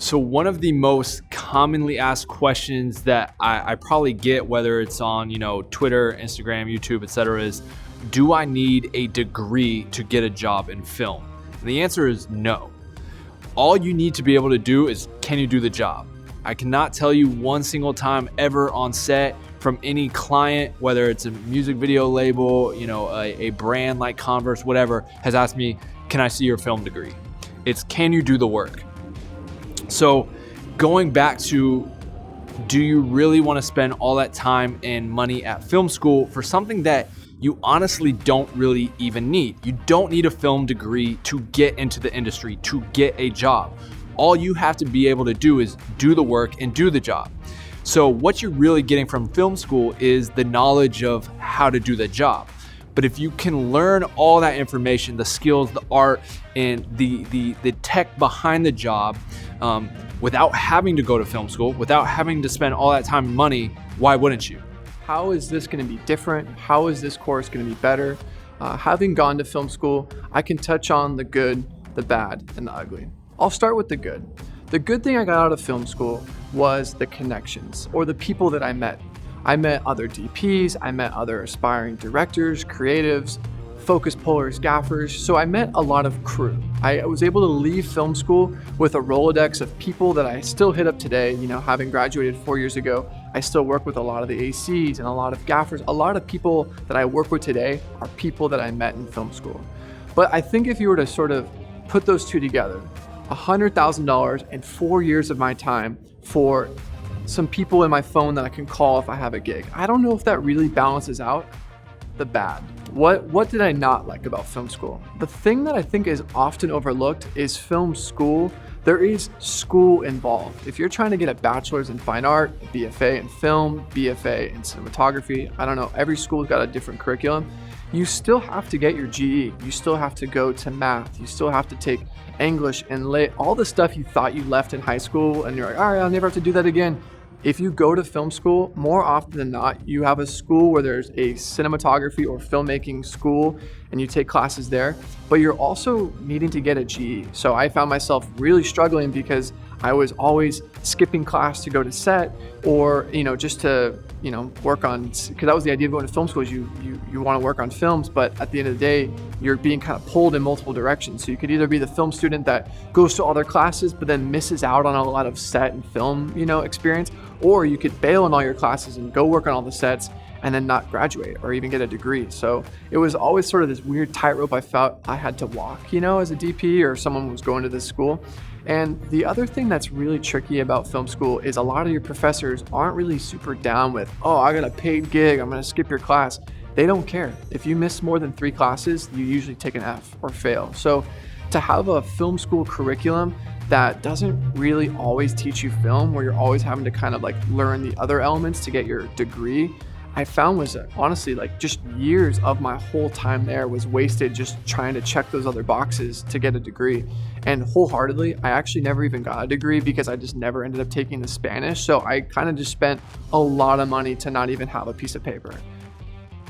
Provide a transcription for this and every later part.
So one of the most commonly asked questions that I probably get, whether it's on, Twitter, Instagram, YouTube, etc., is, do I need a degree to get a job in film? And the answer is no. All you need to be able to do is, can you do the job? I cannot tell you one single time ever on set from any client, whether it's a music video label, a brand like Converse, whatever, has asked me, can I see your film degree? It's, can you do the work? So going back to, do you really want to spend all that time and money at film school for something that you honestly don't really even need? You don't need a film degree to get into the industry, to get a job. All you have to be able to do is do the work and do the job. So what you're really getting from film school is the knowledge of how to do the job. But if you can learn all that information, the skills, the art, and the tech behind the job without having to go to film school, without having to spend all that time and money, why wouldn't you? How is this going to be different? How is this course going to be better? Having gone to film school, I can touch on the good, the bad, and the ugly. I'll start with the good. The good thing I got out of film school was the connections, or the people that I met. I met other DPs, I met other aspiring directors, creatives, focus pullers, gaffers. So I met a lot of crew. I was able to leave film school with a Rolodex of people that I still hit up today. Having graduated 4 years ago, I still work with a lot of the ACs and a lot of gaffers. A lot of people that I work with today are people that I met in film school. But I think if you were to sort of put those two together, $100,000 and 4 years of my time for some people in my phone that I can call if I have a gig, I don't know if that really balances out the bad. What did I not like about film school? The thing that I think is often overlooked is film school. There is school involved. If you're trying to get a bachelor's in fine art, a BFA in film, BFA in cinematography, I don't know, every school's got a different curriculum. You still have to get your GE. You still have to go to math. You still have to take English and all the stuff you thought you left in high school and you're like, all right, I'll never have to do that again. If you go to film school, more often than not, you have a school where there's a cinematography or filmmaking school and you take classes there, but you're also needing to get a GE. So I found myself really struggling because I was always skipping class to go to set or, just to, work on, because that was the idea of going to film school is you want to work on films, but at the end of the day, you're being kind of pulled in multiple directions. So you could either be the film student that goes to all their classes, but then misses out on a lot of set and film, experience, or you could bail on all your classes and go work on all the sets and then not graduate or even get a degree. So it was always sort of this weird tightrope I felt I had to walk, as a DP or someone who was going to this school. And the other thing that's really tricky about film school is a lot of your professors aren't really super down with, oh, I got a paid gig, I'm gonna skip your class. They don't care. If you miss more than 3 classes, you usually take an F or fail. So to have a film school curriculum that doesn't really always teach you film, where you're always having to kind of learn the other elements to get your degree, I found was honestly just years of my whole time there was wasted just trying to check those other boxes to get a degree. And wholeheartedly, I actually never even got a degree because I just never ended up taking the Spanish. So I kind of just spent a lot of money to not even have a piece of paper.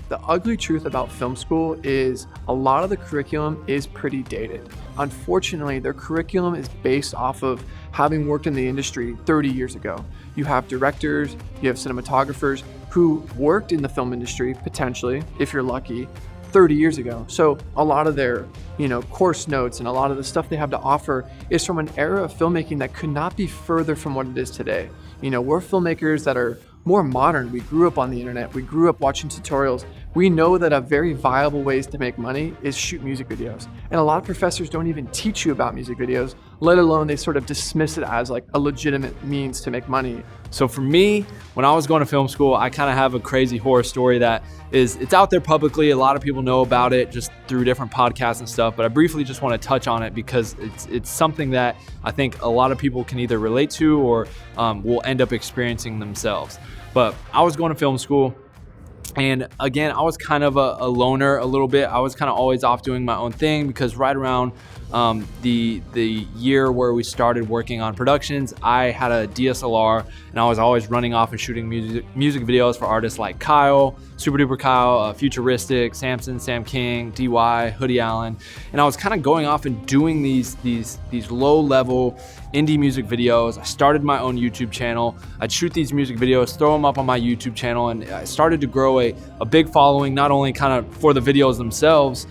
The ugly truth about film school is a lot of the curriculum is pretty dated. Unfortunately, their curriculum is based off of having worked in the industry 30 years ago. You have directors, you have cinematographers who worked in the film industry, potentially, if you're lucky, 30 years ago. So a lot of their, course notes and a lot of the stuff they have to offer is from an era of filmmaking that could not be further from what it is today. We're filmmakers that are more modern. We grew up on the internet. We grew up watching tutorials. We know that a very viable ways to make money is shoot music videos. And a lot of professors don't even teach you about music videos, let alone they sort of dismiss it as a legitimate means to make money. So for me, when I was going to film school, I kind of have a crazy horror story that it's out there publicly. A lot of people know about it just through different podcasts and stuff, but I briefly just want to touch on it because it's something that I think a lot of people can either relate to or will end up experiencing themselves. But I was going to film school And again, I was kind of a loner a little bit. I was kind of always off doing my own thing, because right around the year where we started working on productions, I had a DSLR and I was always running off and shooting music videos for artists like Kyle, Super Duper Kyle, Futuristic, Samson, Sam King, DY, Hoodie Allen. And I was kind of going off and doing these low level indie music videos. I started my own YouTube channel. I'd shoot these music videos, throw them up on my YouTube channel, and I started to grow a big following, not only kind of for the videos themselves,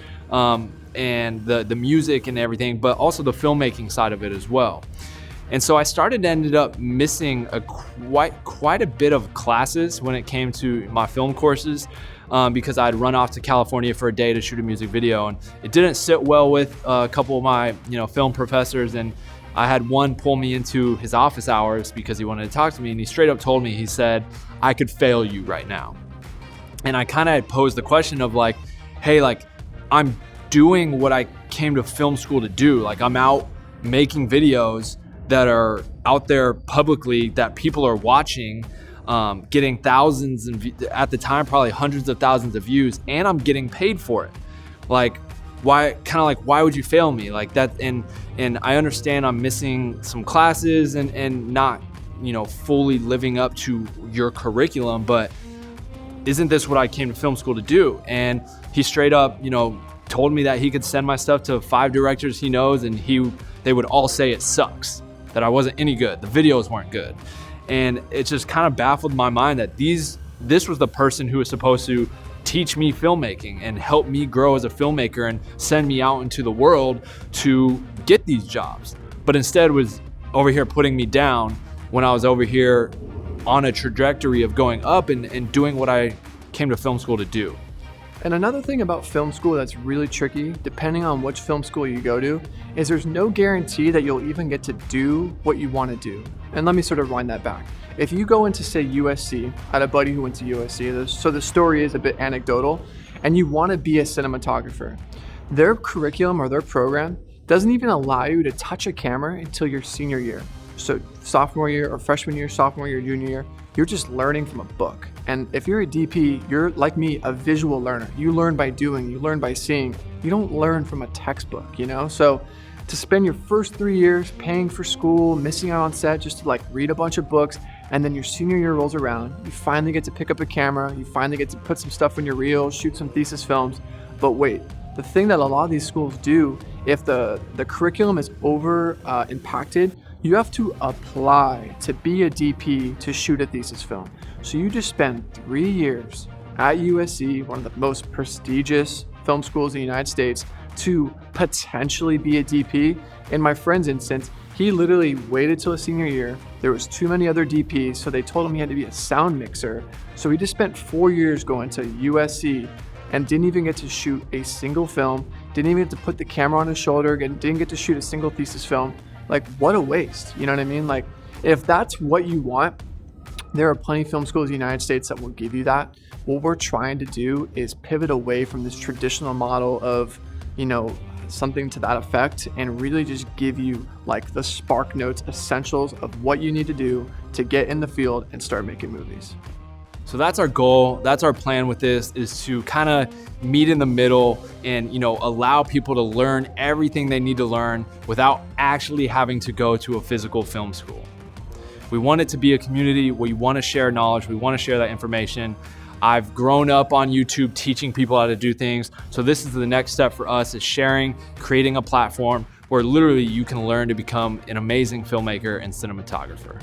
and the music and everything, but also the filmmaking side of it as well. And so I ended up missing quite a bit of classes when it came to my film courses, because I'd run off to California for a day to shoot a music video, and it didn't sit well with a couple of my film professors. And I had one pull me into his office hours because he wanted to talk to me, and he straight up told me, he said, "I could fail you right now." And I kind of posed the question of like, hey, like, I'm doing what I came to film school to do. Like, I'm out making videos that are out there publicly that people are watching, getting thousands and at the time probably hundreds of thousands of views, and I'm getting paid for it. Like, why would you fail me like that? And I understand I'm missing some classes and not fully living up to your curriculum, but isn't this what I came to film school to do? And he straight up told me that he could send my stuff to 5 directors he knows, and they would all say it sucks, that I wasn't any good, the videos weren't good. And it just kind of baffled my mind that this was the person who was supposed to teach me filmmaking and help me grow as a filmmaker and send me out into the world to get these jobs, but instead was over here putting me down when I was over here on a trajectory of going up and doing what I came to film school to do. And another thing about film school that's really tricky, depending on which film school you go to, is there's no guarantee that you'll even get to do what you want to do. And let me sort of wind that back. If you go into, say, USC, I had a buddy who went to USC, so the story is a bit anecdotal, and you want to be a cinematographer, their curriculum or their program doesn't even allow you to touch a camera until your senior year. So sophomore year or freshman year, sophomore year, junior year, you're just learning from a book. And if you're a DP, you're like me, a visual learner. You learn by doing, you learn by seeing. You don't learn from a textbook, So to spend your first 3 years paying for school, missing out on set just to like read a bunch of books, and then your senior year rolls around, you finally get to pick up a camera, you finally get to put some stuff in your reel, shoot some thesis films. But wait, the thing that a lot of these schools do, if the curriculum is over impacted, you have to apply to be a DP to shoot a thesis film. So you just spend 3 years at USC, one of the most prestigious film schools in the United States, to potentially be a DP. In my friend's instance, he literally waited till his senior year. There was too many other DPs, so they told him he had to be a sound mixer. So he just spent 4 years going to USC and didn't even get to shoot a single film, didn't even get to put the camera on his shoulder, didn't get to shoot a single thesis film. Like, what a waste, you know what I mean? Like, if that's what you want, there are plenty of film schools in the United States that will give you that. What we're trying to do is pivot away from this traditional model of, something to that effect, and really just give you like the spark notes, essentials of what you need to do to get in the field and start making movies. So that's our goal. That's our plan with this, is to kind of meet in the middle and, allow people to learn everything they need to learn without actually having to go to a physical film school. We want it to be a community. We want to share knowledge. We want to share that information. I've grown up on YouTube teaching people how to do things. So this is the next step for us, is sharing, creating a platform where literally you can learn to become an amazing filmmaker and cinematographer.